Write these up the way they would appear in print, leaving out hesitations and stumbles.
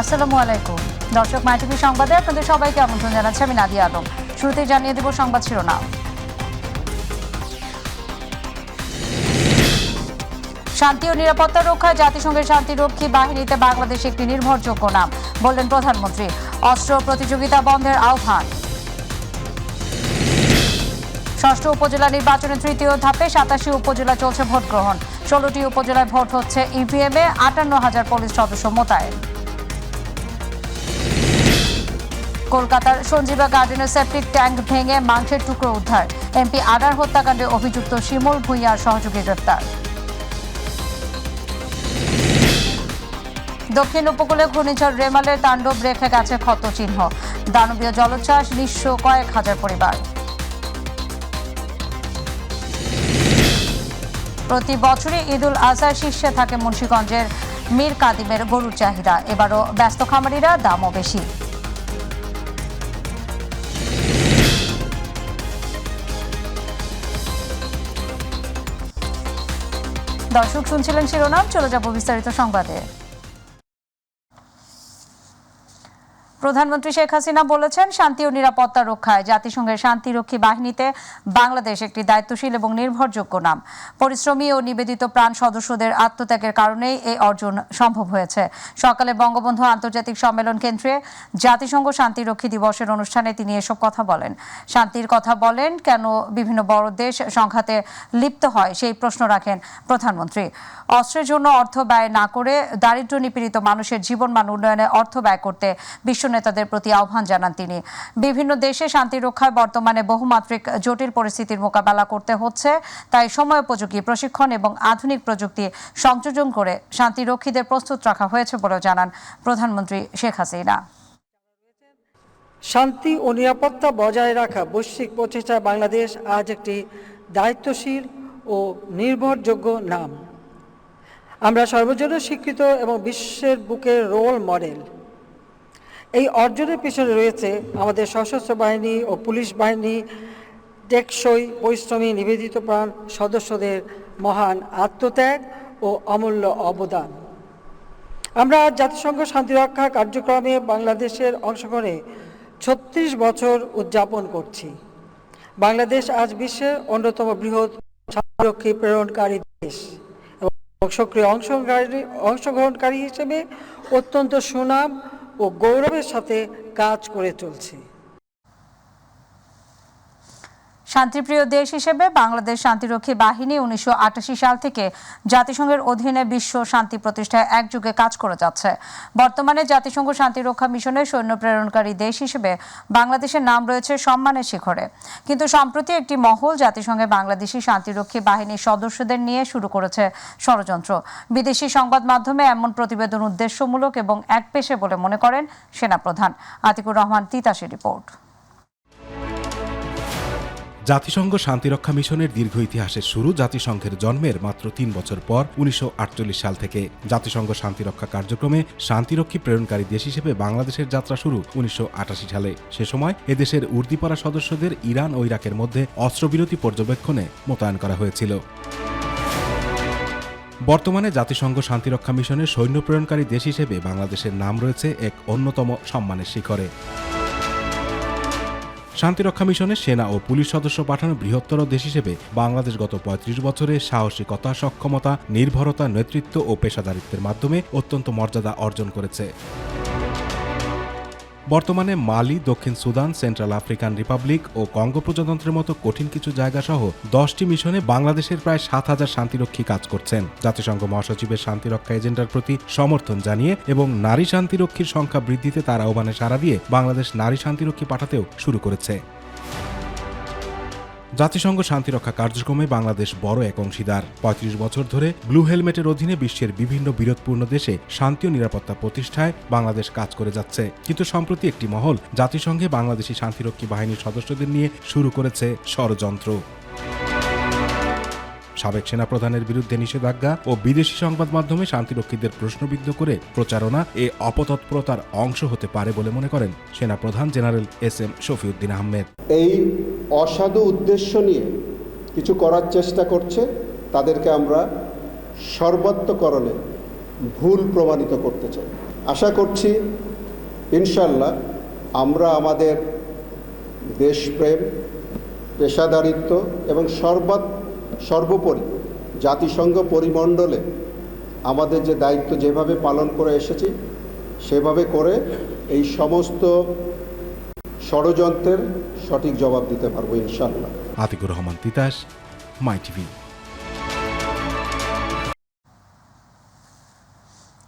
আসসালামু আলাইকুম দর্শক, মাই টিভি সংবাদে আপনাদের সবাইকে আমন্ত্রণ জানাচ্ছি। আমি নাদিয়া আলম। শুরুতেই জানিয়ে দেব সংবাদ শিরোনাম। শান্তি ও নিরাপত্তা রক্ষায় জাতিসংঘের শান্তিরক্ষী বাহিনীতে বাংলাদেশ একটি নির্ভরযোগ্য নাম, বললেন প্রধানমন্ত্রী। অস্ত্র প্রতিযোগিতা বন্ধের আহ্বান। ষষ্ঠ উপজেলা নির্বাচনের তৃতীয় ধাপে 87 উপজেলা চলছে ভোট গ্রহণ। 16টি উপজেলায় ভোট হচ্ছে ইভিএমে। 58,000 পুলিশ সদস্য মোতায়েন। কলকাতার সঞ্জীবা গার্ডেনের সেপটিক ট্যাঙ্ক ভেঙে মাংসের টুকরো উদ্ধার। এমপি আডার হত্যাকাণ্ডে অভিযুক্ত শিমুল ভূঁইয়ার সহযোগী গ্রেফতার। দক্ষিণ উপকূলে ঘূর্ণিঝড় রেমালের তাণ্ডব রেখে গেছে ক্ষতচিহ্ন। দানবীয় জলোচ্ছ্বাস, নিঃস্ব কয়েক হাজার পরিবার। প্রতি বছরই ঈদুল আজহার শীর্ষে থাকে মুন্সিগঞ্জের মীর কাদিমের গরুর চাহিদা। এবারও ব্যস্ত খামারিরা, দামও বেশি। দর্শক, শুনছিলেন শিরোনাম, চলে যাব বিস্তারিত সংবাদে। প্রধানমন্ত্রী শেখ হাসিনা বলেছেন, শান্তি ও নিরাপত্তা রক্ষায় জাতিসংঘের শান্তিরক্ষী বাহিনীতে বাংলাদেশ একটি দায়িত্বশীল এবং নির্ভরযোগ্য নাম। পরিশ্রমী ও নিবেদিত প্রাণ সদস্যদের আত্মত্যাগের কারণেই এই অর্জন সম্ভব হয়েছে। সকালে বঙ্গবন্ধু আন্তর্জাতিক সম্মেলন কেন্দ্রে জাতিসংঘ শান্তিরক্ষী দিবসের অনুষ্ঠানে তিনি এসব কথা বলেন। শান্তির কথা বলেন কেন বিভিন্ন বড় দেশ সংঘাতে লিপ্ত হয় সেই প্রশ্ন রাখেন প্রধানমন্ত্রী। অস্ত্রের জন্য অর্থ ব্যয় না করে দারিদ্র্য নিপীড়িত মানুষের জীবনমান উন্নয়নে অর্থ ব্যয় করতে বিশ্ব নেতাদের প্রতি আহ্বান জানান তিনি। বিভিন্ন দেশে শান্তি রক্ষায় বর্তমানে বহুমাত্রিক জটিল পরিস্থিতির মোকাবেলা করতে হচ্ছে, তাই সময়োপযোগী প্রশিক্ষণ এবং আধুনিক প্রযুক্তি সংযোজন করে শান্তিরক্ষীদের প্রস্তুত রাখা হয়েছে বলেও জানান প্রধানমন্ত্রী শেখ হাসিনা। শান্তি ও নিরাপত্তা বজায় রাখা বৈশ্বিক প্রচেষ্টায় বাংলাদেশ আজ একটি দায়িত্বশীল ও নির্ভরযোগ্য নাম। আমরা সর্বজনীন স্বীকৃত এবং বিশ্বের বুকে রোল মডেল। এই অর্জনের পিছনে রয়েছে আমাদের সশস্ত্র বাহিনী ও পুলিশ বাহিনী, টেকসই, পরিশ্রমী, নিবেদিত প্রাণ সদস্যদের মহান আত্মত্যাগ ও অমূল্য অবদান। আমরা আজ জাতিসংঘ শান্তিরক্ষা কার্যক্রমে বাংলাদেশের অংশগ্রহণে 36 বছর উদযাপন করছি। বাংলাদেশ আজ বিশ্বের অন্যতম বৃহৎ শান্তিরক্ষী প্রেরণকারী দেশ এবং সক্রিয় অংশগ্রহণকারী হিসেবে অত্যন্ত সুনাম ও গৌরবের সাথে কাজ করে চলছে। শান্তিপ্রিয় দেশ হিসেবে বাংলাদেশ শান্তিরক্ষী বাহিনী 1988 সাল থেকে জাতিসংঘের অধীনে বিশ্ব শান্তি প্রতিষ্ঠায় একযোগে কাজ করে যাচ্ছে। বর্তমানে জাতিসংঘ শান্তিরক্ষা মিশনের সৈন্য প্রেরণকারী দেশ হিসেবে বাংলাদেশের নাম রয়েছে সম্মানের শিখরে। কিন্তু সম্প্রতি একটি মহল জাতিসংঘে বাংলাদেশি শান্তিরক্ষী বাহিনীর সদস্যদের নিয়ে শুরু করেছে ষড়যন্ত্র। বিদেশি সংবাদ মাধ্যমে এমন প্রতিবেদন উদ্দেশ্যমূলক এবং একপেশে বলে মনে করেন সেনাপ্রধান। আতিকুর রহমান তিতাসের রিপোর্ট। জাতিসংঘ শান্তিরক্ষা মিশনের দীর্ঘ ইতিহাসের শুরু জাতিসংঘের জন্মের মাত্র 3 বছর পর 1948 সাল থেকে। জাতিসংঘ শান্তিরক্ষা কার্যক্রমে শান্তিরক্ষী প্রেরণকারী দেশ হিসেবে বাংলাদেশের যাত্রা শুরু 1988 সালে। সে সময় এদেশের উর্দিপাড়া সদস্যদের ইরান ও ইরাকের মধ্যে অস্ত্রবিরতি পর্যবেক্ষণে মোতায়েন করা হয়েছিল। বর্তমানে জাতিসংঘ শান্তিরক্ষা মিশনের সৈন্য প্রেরণকারী দেশ হিসেবে বাংলাদেশের নাম রয়েছে এক অন্যতম সম্মানের শিখরে। শান্তিরক্ষা মিশনে সেনা ও পুলিশ সদস্য পাঠানো বৃহত্তর দেশ হিসেবে বাংলাদেশ গত 35 বছরে সাহসিকতা, সক্ষমতা, নির্ভরতা, নেতৃত্ব ও পেশাদারিত্বের মাধ্যমে অত্যন্ত মর্যাদা অর্জন করেছে। বর্তমানে মালি, দক্ষিণ সুদান, সেন্ট্রাল আফ্রিকান রিপাবলিক ও কঙ্গো প্রজাতন্ত্রের মতো কঠিন কিছু জায়গা সহ 10টি মিশনে বাংলাদেশের প্রায় 7,000 শান্তিরক্ষী কাজ করছেন। জাতিসংঘ মহাসচিবের শান্তিরক্ষা এজেন্ডার প্রতি সমর্থন জানিয়ে এবং নারী শান্তিরক্ষীর সংখ্যা বৃদ্ধিতে তার আহ্বানে সাড়া দিয়ে বাংলাদেশ নারী শান্তিরক্ষী পাঠাতেও শুরু করেছে। জাতিসংঘ শান্তিরক্ষা কার্যক্রমে বাংলাদেশ বড় এক অংশীদার। 35 বছর ধরে ব্লু হেলমেটের অধীনে বিশ্বের বিভিন্ন বিরোধপূর্ণ দেশে শান্তি ও নিরাপত্তা প্রতিষ্ঠায় বাংলাদেশ কাজ করে যাচ্ছে। কিন্তু সম্প্রতি একটি মহল জাতিসংঘে বাংলাদেশি শান্তিরক্ষী বাহিনীর সদস্যদের নিয়ে শুরু করেছে ষড়যন্ত্র। সাবেক সেনাপ্রধানের বিরুদ্ধে নিষেধাজ্ঞা ও বিদেশি সংবাদ মাধ্যমে শান্তিরক্ষীদের প্রশ্নবিদ্ধ করে প্রচারণা এ অপতৎপরতার অংশ হতে পারে বলে মনে করেন সেনাপ্রধান জেনারেল SM শফিউদ্দিন আহমেদ। এই অসাধু উদ্দেশ্য নিয়ে কিছু করার চেষ্টা করছে, তাদেরকে আমরা সর্বাত্মকরণে ভুল প্রমাণিত করতে চাই। আশা করছি ইনশাল্লাহ আমরা আমাদের দেশপ্রেম, পেশাদারিত্ব এবং সর্বোপরি জাতিসংঘ পরিমণ্ডলে আমাদের যে দায়িত্ব যেভাবে পালন করে এসেছি সেভাবে করে এই সমস্ত ষড়যন্ত্রের সঠিক জবাব দিতে পারবো ইনশাল্লাহ। আতিকুর রহমান তিতাস, মাই টিভি।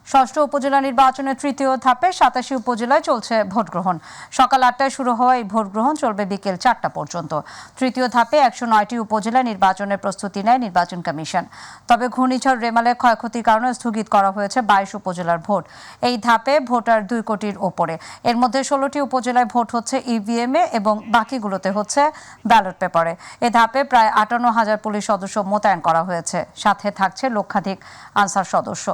ষষ্ঠ উপজেলা নির্বাচনের তৃতীয় ধাপে 87 উপজেলায় চলছে ভোট গ্রহণ। সকাল 8টায় শুরু হওয়া এই ভোট গ্রহণ চলবে বিকেল 4টা পর্যন্ত। তৃতীয় ধাপে 109টি উপজেলায় নির্বাচনের প্রস্তুতি নেয় নির্বাচন কমিশন। তবে ঘূর্ণিঝড় রেমালের ক্ষয়ক্ষতির কারণে স্থগিত করা হয়েছে 22 উপজেলার ভোট। এই ধাপে ভোটার 2 কোটির ওপরে। এর মধ্যে 16টি উপজেলায় ভোট হচ্ছে ইভিএমে এবং বাকিগুলোতে হচ্ছে ব্যালট পেপারে। এ ধাপে প্রায় 58,000 পুলিশ সদস্য মোতায়েন করা হয়েছে, সাথে থাকছে লক্ষাধিক আনসার সদস্য।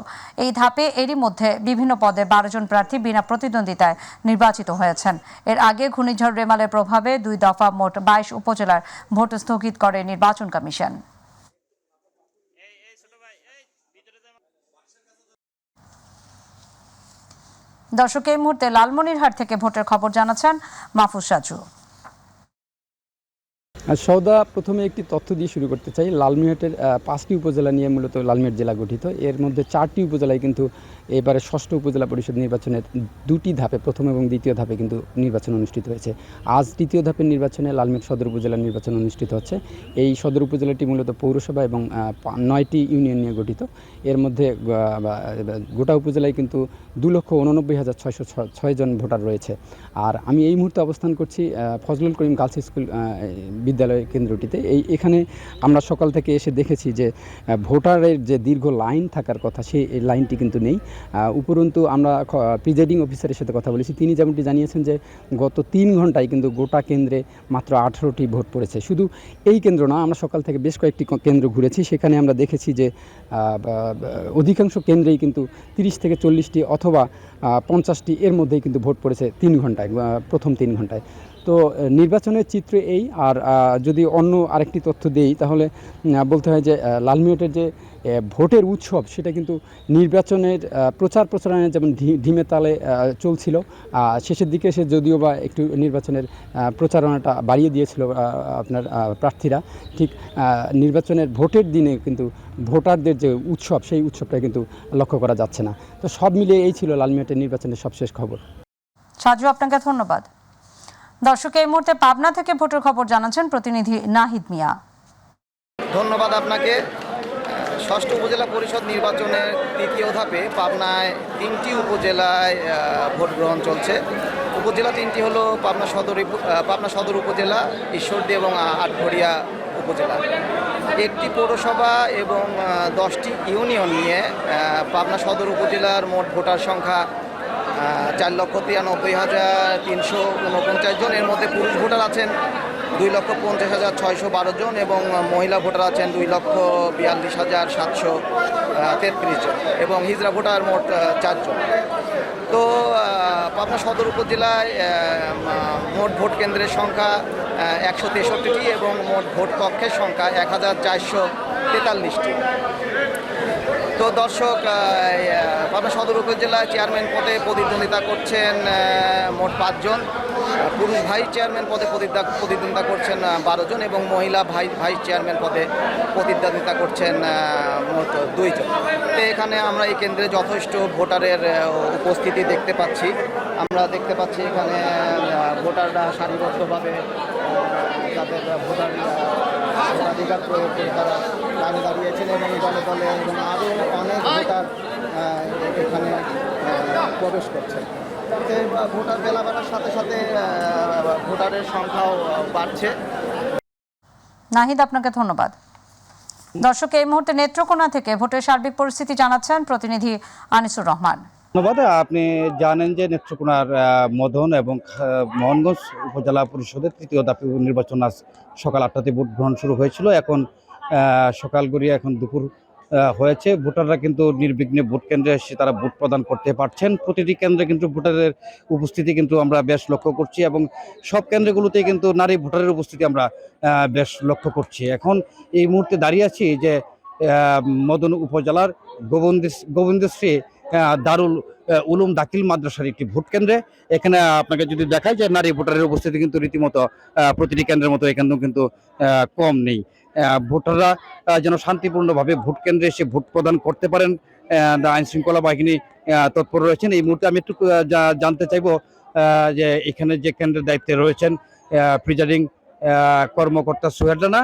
এই ধাপে এরই মধ্যে বিভিন্ন পদে 12 জন প্রার্থী বিনা প্রতিদ্বন্দ্বিতায় নির্বাচিত হয়েছেন। এর আগে ঘূর্ণিঝড় রেমালের প্রভাবে 2 দফা মোট 22 উপজেলার ভোট স্থগিত করে নির্বাচন কমিশন। দর্শক, এই মুহূর্তে লালমনিরহাট থেকে ভোটের খবর জানাচ্ছেন মাহফুজ সাজু। সৌদা, প্রথমে একটি তথ্য দিয়ে শুরু করতে চাই। লালমনিরহাটের 5টি উপজেলা নিয়ে মূলত লালমনিরহাট জেলা গঠিত। এর মধ্যে 4টি উপজেলায় কিন্তু এবারে ষষ্ঠ উপজেলা পরিষদ নির্বাচনের 2টি ধাপে, প্রথম এবং দ্বিতীয় ধাপে কিন্তু নির্বাচন অনুষ্ঠিত হয়েছে। আজ তৃতীয় ধাপের নির্বাচনে লালমনিরহাট সদর উপজেলার নির্বাচন অনুষ্ঠিত হচ্ছে। এই সদর উপজেলাটি মূলত পৌরসভা এবং 9টি ইউনিয়ন নিয়ে গঠিত। এর মধ্যে গোটা উপজেলায় কিন্তু 2,89,606 জন ভোটার রয়েছে। আর আমি এই মুহূর্তে অবস্থান করছি ফজলুল করিম গার্লস স্কুল বিদ্যালয় কেন্দ্রটিতে। এখানে আমরা সকাল থেকে এসে দেখেছি যে ভোটারের যে দীর্ঘ লাইন থাকার কথা, সেই লাইনটি কিন্তু নেই। উপরন্তু আমরা প্রিজাইডিং অফিসারের সাথে কথা বলেছি, তিনি যেমনটি জানিয়েছেন যে গত 3 ঘন্টায় কিন্তু গোটা কেন্দ্রে মাত্র 18টি ভোট পড়েছে। শুধু এই কেন্দ্র না, আমরা সকাল থেকে বেশ কয়েকটি কেন্দ্র ঘুরেছি, সেখানে আমরা দেখেছি যে অধিকাংশ কেন্দ্রেই কিন্তু 30 থেকে 40টি অথবা 50টি এর মধ্যেই কিন্তু ভোট পড়েছে 3 ঘন্টায়, প্রথম 3 ঘন্টায়। তো নির্বাচনের চিত্র এই। আর যদি অন্য আরেকটি তথ্য দেই তাহলে বলতে হয় যে লালমনিরহাটের যে ভোটের উৎসব, সেটা কিন্তু নির্বাচনের প্রচারণায় যেমন ধিমে তালে চলছিল, শেষের দিকে এসে যদিও বা একটু নির্বাচনের প্রচারণাটা বাড়িয়ে দিয়েছিল আপনার প্রার্থীরা, ঠিক নির্বাচনের ভোটের দিনে কিন্তু ভোটারদের যে উৎসব, সেই উৎসবটা কিন্তু লক্ষ্য করা যাচ্ছে না। তো সব মিলিয়ে এই ছিল লালমনিরহাটের নির্বাচনের সবশেষ খবর। সাজু, আপনাকে ধন্যবাদ। দর্শক, এই মুহূর্তে পাবনা থেকে ভোটের খবর জানাচ্ছেন প্রতিনিধি নাহিদ মিয়া। ধন্যবাদ আপনাকে। ষষ্ঠ উপজেলা পরিষদ নির্বাচনের তৃতীয় ধাপে পাবনায় 3টি উপজেলায় ভোট গ্রহণ চলছে। উপজেলা 3টি হলো পাবনা সদর উপজেলা, ঈশ্বরদী এবং আটঘরিয়া উপজেলা। 1টি পৌরসভা এবং 10টি ইউনিয়ন নিয়ে পাবনা সদর উপজেলার মোট ভোটার সংখ্যা 4,93,349 জন। এর মধ্যে পুরুষ ভোটার আছেন 2,50,612 জন এবং মহিলা ভোটার আছেন 2,42,733 জন এবং হিজড়া ভোটার মোট 4 জন। তো পাবনা সদর উপজেলায় মোট ভোট কেন্দ্রের সংখ্যা 163টি এবং মোট ভোট কক্ষের সংখ্যা 1,443টি। তো দর্শক, পাবনা সদর উপজেলায় চেয়ারম্যান পদে প্রতিদ্বন্দ্বিতা করছেন মোট 5 জন, পুরুষ ভাইস চেয়ারম্যান পদে প্রতিদ্বন্দ্বিতা করছেন 12 জন এবং মহিলা ভাইস চেয়ারম্যান পদে প্রতিদ্বন্দ্বিতা করছেন মোট 2 জন। তো এখানে আমরা এই কেন্দ্রে যথেষ্ট ভোটারের উপস্থিতি দেখতে পাচ্ছি। আমরা দেখতে পাচ্ছি এখানে ভোটাররা সারিবদ্ধভাবে তাদের ভোটাধিকার প্রয়োগ করে তারা লাইনে দাঁড়িয়েছেন এবং দলে দলে এবং আরও অনেক ভোটার এখানে প্রবেশ করছে। ভোটার বেলা বাড়ার সাথে সাথে ভোটারের সংখ্যাও বাড়ছে। নাহিদ, আপনাকে ধন্যবাদ। দর্শক, এই মুহূর্তে নেত্রকোনা থেকে ভোটের সার্বিক পরিস্থিতি জানাচ্ছেন প্রতিনিধি আনিসুর রহমান। ধন্যবাদ। আপনি জানেন যে নেত্রকোনার মদন এবং মোহনগঞ্জ উপজেলা পরিষদের তৃতীয় ধাপে নির্বাচন আজ সকাল 8টাতে ভোট গ্রহণ শুরু হয়েছিল। এখন সকাল গড়িয়ে এখন দুপুর হয়েছে। ভোটাররা কিন্তু নির্বিঘ্নে ভোট কেন্দ্রে এসে তারা ভোট প্রদান করতে পারছেন। প্রতিটি কেন্দ্রে কিন্তু ভোটারের উপস্থিতি কিন্তু আমরা বেশ লক্ষ্য করছি এবং সব কেন্দ্রগুলোতে কিন্তু নারী ভোটারের উপস্থিতি আমরা বেশ লক্ষ্য করছি। এখন এই মুহূর্তে দাঁড়িয়ে আছি যে মদন উপজেলার গোবিন্দশ্রী দারুল উলুম দাখিল মাদ্রাসার একটি ভোট কেন্দ্রে। এখানে আপনাকে যদি দেখায় যে নারী ভোটারের উপস্থিতি কিন্তু রীতিমতো প্রতিটি কেন্দ্রের মতো এখানেও কিন্তু কম নেই। ভোটাররা যেন শান্তিপূর্ণভাবে ভোট কেন্দ্রে এসে ভোট প্রদান করতে পারেন, আইন শৃঙ্খলা বাহিনী তৎপর রয়েছেন। এই মুহূর্তে আমি একটু জানতে চাইবো যে এখানে যে কেন্দ্রের দায়িত্বে রয়েছেন প্রিজাইডিং কর্মকর্তা সোহেল রানা,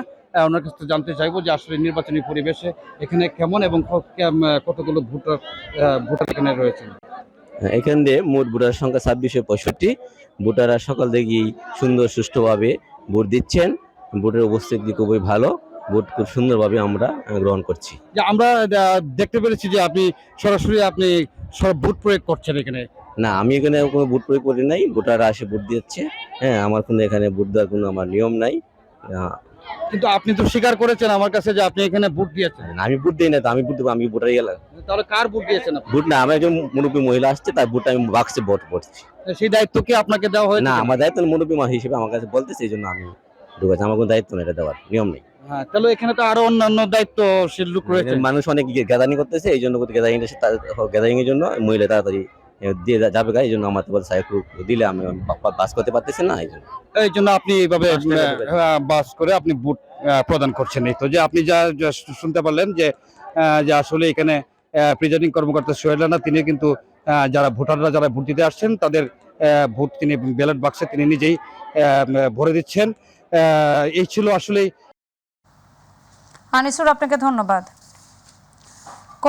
ওনার কাছ থেকে জানতে চাইবো যে আসলে নির্বাচনী পরিবেশে এখানে কেমন এবং কতগুলো ভোটার এখানে রয়েছে। এখান দিয়ে মোট ভোটার সংখ্যা 2665। ভোটাররা সকাল থেকেই সুন্দর সুষ্ঠুভাবে ভোট দিচ্ছেন। ভোটের উপস্থিতি খুবই ভালো, ভোট খুব সুন্দরভাবে আমরা গ্রহণ করছি। যে আমরা দেখতে পেরেছি যে আপনি সরাসরি সব ভোট প্রয়োগ করছেন এখানে। না, আমি এখানে কোনো ভোট প্রয়োগ করি নাই, ভোটাররা এসে ভোট দিচ্ছে। হ্যাঁ, আমার কোনো এখানে ভোট দেওয়ার কোনো আমার নিয়ম নাই। কিন্তু আপনি তো স্বীকার করেছেন আমার কাছে যে আপনি এখানে ভোট দিয়েছেন। আমি ভোট দিই না, তো আমি ভোট দেবো? আমি ভোটারই গেলাম। তাহলে কার ভোট দিয়েছেন আপনি? ভোট না, আমার একজন মুরব্বী মহিলা আসছে, তার ভোটটা আমি বাক্সে ভোট করছি। সেই দায়িত্ব কি আপনাকে দেওয়া হয়েছে? না, আমার দায়িত্ব মুরব্বী হিসেবে আমার কাছে বলতেছে, এই জন্য আমি ঢুকেছি। আমার কোনো দায়িত্ব নেই, এটা দেওয়ার নিয়ম নেই। হ্যাঁ, তাহলে এখানে তো আরো অন্যান্য দায়িত্বশীল লোক রয়েছে। মানুষ অনেক গ্যাদারিং করতেছে, এই জন্য গ্যাদারিং এর জন্য মহিলা তাড়াতাড়ি দিয়ে যাবে, এই জন্য আমার বলতে সাহেব দিলে আমি বাস করতে পারতেছি না, এই জন্য আপনি এইভাবে বাস করে আপনি ভোট প্রদান করছেন। এই তো যে আপনি যা শুনতে পারলেন যে আসলে এখানে প্রিজাইডিং কর্মকর্তা সোহেল রানা তিনি কিন্তু যারা ভোট দিতে আসছেন তাদের ভোট তিনি ব্যালট বাক্সে তিনি নিজেই ভরে দিচ্ছেন। এই ছিল আসলে। আনিসুর, আপনাকে ধন্যবাদ।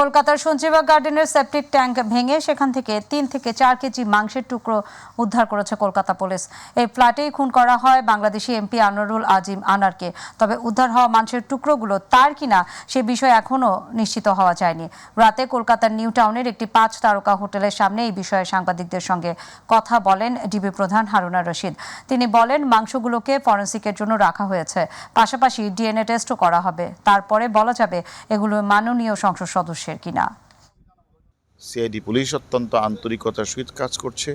কলকাতার সঞ্জীবা গার্ডেনের সেপটিক ট্যাঙ্ক ভেঙে সেখান থেকে 3 থেকে 4 কেজি মাংসের টুকরো উদ্ধার করেছে কলকাতা পুলিশ। এই ফ্ল্যাটেই খুন করা হয় বাংলাদেশি এমপি আনোয়ারুল আজিম আনারকে। তবে উদ্ধার হওয়া মাংসের টুকরোগুলো তার কিনা সে বিষয়ে এখনও নিশ্চিত হওয়া যায়নি। রাতে কলকাতার নিউ টাউনের একটি 5 তারকা হোটেলের সামনে এই বিষয়ে সাংবাদিকদের সঙ্গে কথা বলেন ডিবি প্রধান হারুনা রশিদ। তিনি বলেন, মাংসগুলোকে ফরেনসিকের জন্য রাখা হয়েছে, পাশাপাশি ডিএনএ টেস্টও করা হবে। তারপরে বলা যাবে এগুলো মাননীয় সংসদ সদস্য কিনা। সিআইডি পুলিশ অত্যন্ত আন্তরিকতার সহিত কাজ করছে।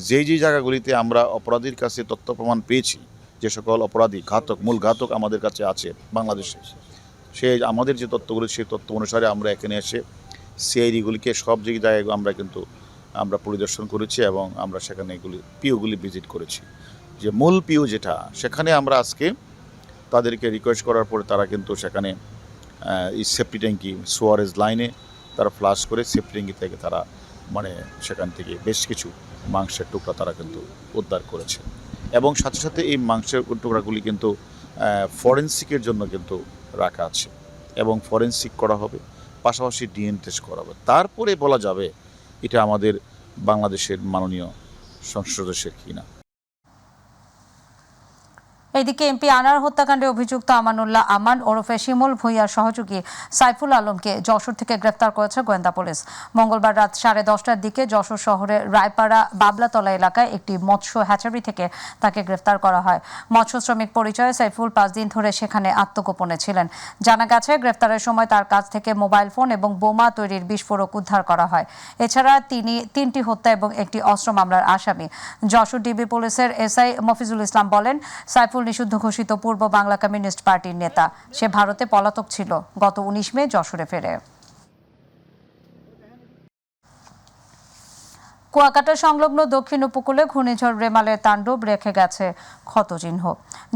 যেই জায়গাগুলিতে আমরা অপরাধীর কাছে তথ্য প্রমাণ পেয়েছি, যে সকল অপরাধী মূল ঘাতক আমাদের কাছে আছে বাংলাদেশে, সেই আমাদের যে তথ্যগুলি সেই তথ্য অনুসারে আমরা এখানে এসে সিআইডিগুলিকে সব জায়গায় আমরা পরিদর্শন করেছি এবং আমরা সেখানে পিওগুলি ভিজিট করেছি। যে মূল পিও যেটা, সেখানে আমরা আজকে তাদেরকে রিকোয়েস্ট করার পরে তারা কিন্তু সেখানে এই সেফটি ট্যাঙ্কি সোয়ারেজ লাইনে তারা ফ্লাশ করে সেফটি ট্যাঙ্কি থেকে তারা সেখান থেকে বেশ কিছু মাংসের টুকরা তারা কিন্তু উদ্ধার করেছে এবং সাথে সাথে এই মাংসের টুকরাগুলি কিন্তু ফরেনসিকের জন্য কিন্তু রাখা আছে এবং ফরেনসিক করা হবে, পাশাপাশি ডিএনএ টেস্ট করা হবে। তারপরে বলা যাবে এটা আমাদের বাংলাদেশের মাননীয় সংসদ সদস্যের কিনা। এদিকে এমপি আনার হত্যাকাণ্ডে অভিযুক্ত আমানুল্লাহ আমান ওরফে শিমুল ভূঁইয়ার সহযোগী সাইফুল আলমকে যশোর থেকে গ্রেফতার করেছে গোয়েন্দা পুলিশ। মঙ্গলবার রাত 10:30টার দিকে যশোর শহরের রায়পাড়া বাবলাতলা এলাকায় একটি মৎস্য হ্যাচারি থেকে তাকে গ্রেফতার করা হয়। মৎস্য শ্রমিক পরিচয়ে সাইফুল 5 দিন ধরে সেখানে আত্মগোপনে ছিলেন। জানা গেছে, গ্রেফতারের সময় তার কাছ থেকে মোবাইল ফোন এবং বোমা তৈরির বিস্ফোরক উদ্ধার করা হয়। এছাড়া তিনি 3টি হত্যা এবং একটি অস্ত্র মামলার আসামি। যশোর ডিবি পুলিশের এসআই মফিজুল ইসলাম বলেন, সাইফুল নিষিদ্ধ ঘোষিত পূর্ব বাংলা কমিউনিস্ট পার্টির নেতা। সে ভারতে পলাতক ছিল, গত 19 মে যশোরে ফেরে। কুয়াকাটা সংলগ্ন দক্ষিণ উপকূলে ঘূর্ণিঝড় রেমালের তাণ্ডব রেখে গেছে ক্ষতচিহ্ন।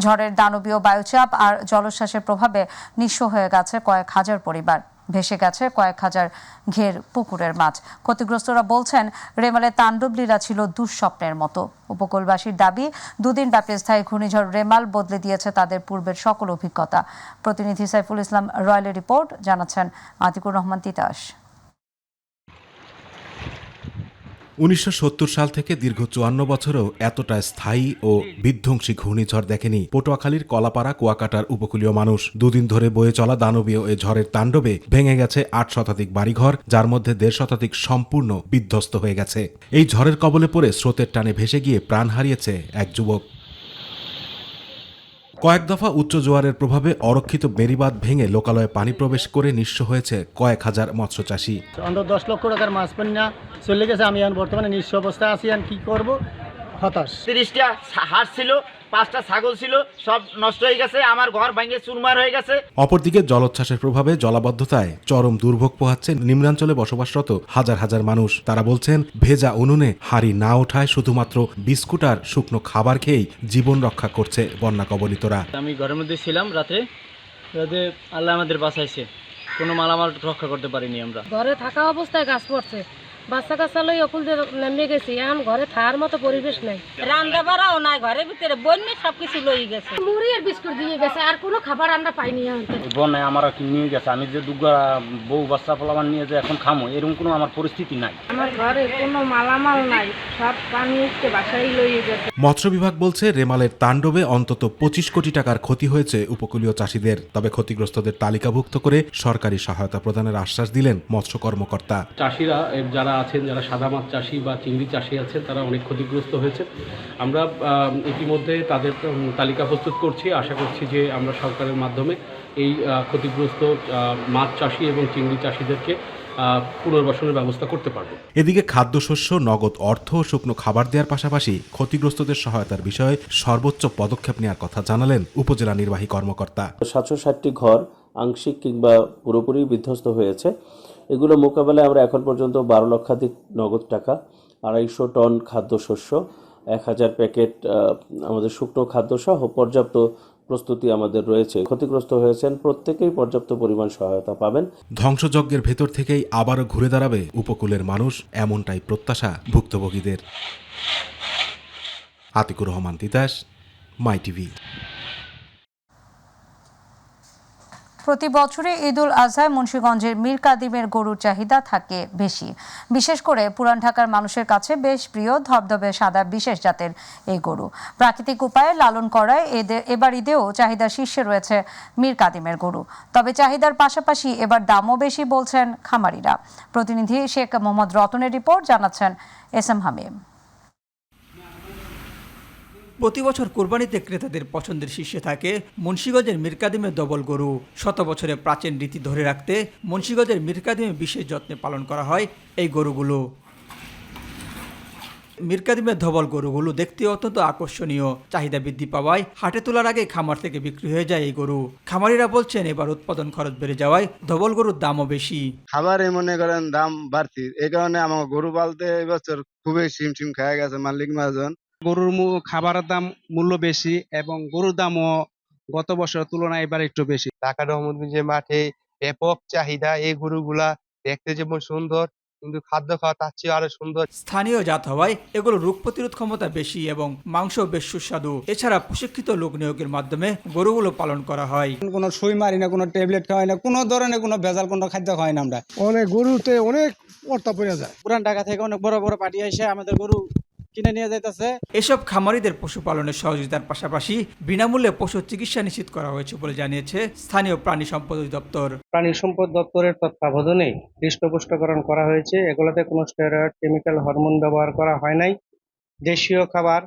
ঝড়ের দানবীয় বায়ুচাপ আর জলোচ্ছ্বাসের প্রভাবে নিঃস্ব হয়ে গেছে কয়েক হাজার পরিবার, ভেসে গেছে কয়েক হাজার ঘের পুকুরের মাছ। ক্ষতিগ্রস্তরা বলছেন, রেমালের তাণ্ডব লীলা ছিল দুঃস্বপ্নের মতো। উপকূলবাসীর দাবি, 2 দিন ব্যাপী স্থায়ী ঘূর্ণিঝড় রেমাল বদলে দিয়েছে তাদের পূর্বের সকল অভিজ্ঞতা। প্রতিনিধি সাইফুল ইসলাম রয়েলের রিপোর্ট, জানাচ্ছেন আতিকুর রহমান তিতাস। 1970 সাল থেকে দীর্ঘ 54 বছরেও এতটা স্থায়ী ও বিধ্বংসী ঘূর্ণিঝড় দেখেনি পটুয়াখালীর কলাপাড়া কুয়াকাটার উপকূলীয় মানুষ। 2 দিন ধরে বয়ে চলা দানবীয় এ ঝড়ের তাণ্ডবে ভেঙে গেছে 8 শতাধিক বাড়িঘর, যার মধ্যে 1.5 শতাধিক সম্পূর্ণ বিধ্বস্ত হয়ে গেছে। এই ঝড়ের কবলে পড়ে স্রোতের টানে ভেসে গিয়ে প্রাণ হারিয়েছে এক যুবক। কয়েক দফা উচ্চ জোয়ারের প্রভাবে অরক্ষিত বেড়িবাঁধ ভেঙে লোকালয়ে পানি প্রবেশ করে নিঃস্ব হয়েছে কয়েক হাজার মৎস্যচাষী। অন্তত 10 লক্ষ টাকার মাছ পণ্য চলে গেছে। আমি এখন বর্তমানে নিঃস্ব অবস্থায় আছি, কি করব। হতাশ। 30টা হাঁস ছিল, 5টা ছাগল ছিল, সব নষ্ট হয়ে গেছে। আমার ঘর ভেঙে চুরমার হয়ে গেছে। অপরদিকে জলোচ্ছ্বাসের প্রভাবে জলাবদ্ধতায় চরম দুর্ভোগ পোহাচ্ছেন নিম্নাঞ্চলে বসবাসরত হাজার হাজার মানুষ। তারা বলছেন ভেজা উনুনে হাঁড়ি না ওঠায় শুধুমাত্র বিস্কুট আর শুকনো খাবার খেয়েই জীবন রক্ষা করছে বন্যা কবলিতরা। আমি ঘরের মধ্যে ছিলাম রাতে আল্লাহ আমাদের বাঁচাইছে, কোনো মালামাল রক্ষা করতে পারিনি। আমরা ঘরে থাকা অবস্থায় গাছ পড়ছে, বাচ্চা কাচ্চা লই অকুল নেমে গেছি, এখন ঘরে থাকার মতো পরিবেশ নাই, রান্না বাড়াও নাই, ঘরের ভিতরে বন্যে সবকিছু লই গেছে, মুড়ি আর বিস্কুট দিয়ে গেছে, আর কোনো খাবার আমরা পাইনি। বন্যায় আমার নিয়ে গেছে, আমি যে দুগা বউ বাচ্চা পোলামান নিয়ে যে এখন খামো এরকম কোনো আমার পরিস্থিতি নাই। আমার ঘরে কোনো মালামাল নাই, সব পানি উঠতে বাসায় লই গেছে। মৎস্য বিভাগ বলছে রেমালের তাণ্ডবে অন্তত 25 কোটি টাকার ক্ষতি হয়েছে উপকূলীয় চাষিদের। তবে ক্ষতিগ্রস্তদের তালিকাভুক্ত করে সরকারি সহায়তা প্রদানের আশ্বাস দিলেন মৎস্য কর্মকর্তা। চাষিরা যারা আছেন, যারা সাদা মাছ চাষি বা চিংড়ি চাষি আছেন, তারা অনেক ক্ষতিগ্রস্ত হয়েছে। আমরা ইতিমধ্যে তাদের তালিকা প্রস্তুত করছি। আশা করছি যে আমরা সরকারের মাধ্যমে এই ক্ষতিগ্রস্ত মাছ চাষি এবং চিংড়ি চাষিদেরকে পুনর্বাসনের ব্যবস্থা করতে পারব। এদিকে খাদ্যশস্য, নগদ অর্থ ও শুকনো খাবার দেওয়ার পাশাপাশি ক্ষতিগ্রস্তদের সহায়তার বিষয়ে সর্বোচ্চ পদক্ষেপ নেওয়ার কথা জানালেন উপজেলা নির্বাহী কর্মকর্তা। 760টি ঘর আংশিক কিংবা পুরোপুরি বিধ্বস্ত হয়েছে। এগুলো মোকাবেলায় আমরা এখন পর্যন্ত 12 লক্ষাধিক নগদ টাকা, 250 টন খাদ্যশস্য, 1000 প্যাকেট আমাদের শুকনো খাদ্য সহ পর্যাপ্ত প্রস্তুতি আমাদের রয়েছে। ক্ষতিগ্রস্ত হয়েছেন প্রত্যেকেই পর্যাপ্ত পরিমাণ সহায়তা পাবেন। ধ্বংসযজ্ঞের ভেতর থেকেই আবারও ঘুরে দাঁড়াবে উপকূলের মানুষ, এমনটাই প্রত্যাশা ভুক্তভোগীদের। আতিকুর রহমান তিতাস, মাই টিভি। প্রতি বছরে ঈদুল আজহায় মুন্সিগঞ্জের মীর কাদিমের গরুর চাহিদা থাকে বেশি। বিশেষ করে পুরান ঢাকার মানুষের কাছে বেশ প্রিয় ধবধবে সাদা বিশেষ জাতের এই গরু। প্রাকৃতিক উপায়ে লালন করায় এবার ঈদেও চাহিদা শীর্ষে রয়েছে মীর কাদিমের গরু। তবে চাহিদার পাশাপাশি এবার দামও বেশি বলছেন খামারিরা। প্রতিনিধি শেখ মোহাম্মদ রতনের রিপোর্ট, জানাচ্ছেন এস.এম. হামিম। প্রতি বছর কোরবানিতে ক্রেতাদের পছন্দের শীর্ষে থাকে মুন্সিগঞ্জের মীর কাদিমের দবল গরু। শত বছরের প্রাচীন রীতি ধরে রাখতে মুন্সিগঞ্জের মীর কাদিমে বিশেষ যত্নে পালন করা হয় এই গরুগুলো। মীর কাদিমের ধবল গরুগুলো দেখতে অত্যন্ত আকর্ষণীয়। চাহিদা বৃদ্ধি পাওয়ায় হাটে তোলার আগে খামার থেকে বিক্রি হয়ে যায় এই গরু। খামারিরা বলছেন এবার উৎপাদন খরচ বেড়ে যাওয়ায় ধবল গরুর দামও বেশি। খাবারে মনে করেন দাম বাড়তি, এই কারণে আমার গরু পালতে এবছর খুবই সিমটিম খেয়ে গেছে মালিক মহাজন। গরুর খাবারের দাম মূল্য বেশি এবং গরুর দামও গত বছরের তুলনায় এবার একটু বেশি। ঢাকা রহমতগঞ্জের মাঠে ব্যাপক চাহিদা। এই গরুগুলা দেখতে যেমন সুন্দর, কিন্তু খাদ্য খাওয়া তার চেয়ে আরো সুন্দর। স্থানীয় জাত হওয়ায় এগুলো রোগ প্রতিরোধ ক্ষমতা বেশি এবং মাংস বেশ সুস্বাদু। এছাড়া প্রশিক্ষিত লোক নিয়োগের মাধ্যমে গরুগুলো পালন করা হয়। কোনো সুই মারি না, কোনো ট্যাবলেট খাওয়াই না, কোনো ধরনের কোনো ভেজাল কোনো খাদ্য খাওয়াই না আমরা। অনেক গরুতে অনেক পড়তা পড়ে যায়। পুরান ঢাকা থেকে অনেক বড় বড় পার্টি এসে আমাদের গরু কিনে নিয়ে যাইতেছে। এসব খামারিদের পশুপালনের সহযোগিতার পাশাপাশি বিনামূল্যে পশু চিকিৎসা নিশ্চিত করা হয়েছে বলে জানিয়েছে স্থানীয় প্রাণী সম্পদ অধিদপ্তর। প্রাণী সম্পদ দপ্তরের তত্ত্বাবধানে হৃষ্টপুষ্টকরণ করা হয়েছে। এগুলোতে কোনো স্টেরয়েড, কেমিক্যাল, হরমোন ব্যবহার করা হয় নাই। দেশীয় খাবার,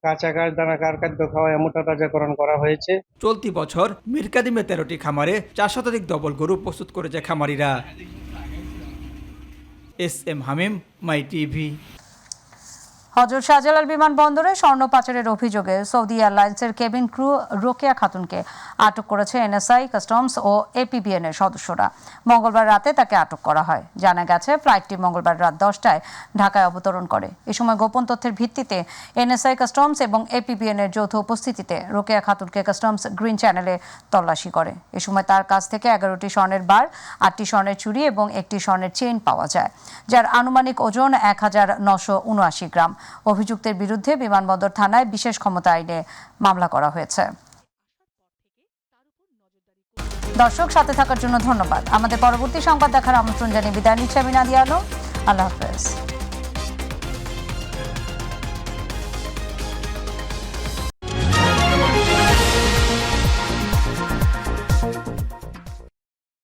কাঁচা ঘাস, দানাকার খাদ্য খাওয়া মোটা তাজাকরণ করা হয়েছে। চলতি বছর মীর কাদিমে 13টি খামারে 4 শতাধিক ডবল গরু প্রস্তুত করেছে খামারিরা। এস.এম. হামিম, মাই টিভি। হযরত শাহজালাল বিমানবন্দরে স্বর্ণ পাচারের অভিযোগে সৌদি এয়ারলাইন্সের কেবিন ক্রু রোকেয়া খাতুনকে আটক করেছে এনএসআই, কাস্টমস ও এপিবিএন এর সদস্যরা। মঙ্গলবার রাতে তাকে আটক করা হয়। জানা গেছে ফ্লাইটটি মঙ্গলবার রাত 10টায় ঢাকায় অবতরণ করে। এ সময় গোপন তথ্যের ভিত্তিতে এনএসআই, কাস্টমস এবং এপিবিএন এর যৌথ উপস্থিতিতে রোকেয়া খাতুনকে কাস্টমস গ্রিন চ্যানেলে তল্লাশি করে। এ সময় তার কাছ থেকে 11টি স্বর্ণের বার, 8টি স্বর্ণের চুড়ি এবং 1টি স্বর্ণের চেইন পাওয়া যায়, যার আনুমানিক ওজন 1979 গ্রাম। অভিযুক্তের বিরুদ্ধে বিমানবন্দর থানায় বিশেষ ক্ষমতা আইনে মামলা করা হয়েছে। দর্শক, সাথে থাকার জন্য ধন্যবাদ। আমাদের পরবর্তী সংবাদ দেখার আমন্ত্রণ জানিয়ে বিদায় নিচ্ছি আমি নাদিয়া আলম। আল্লাহ হাফেজ।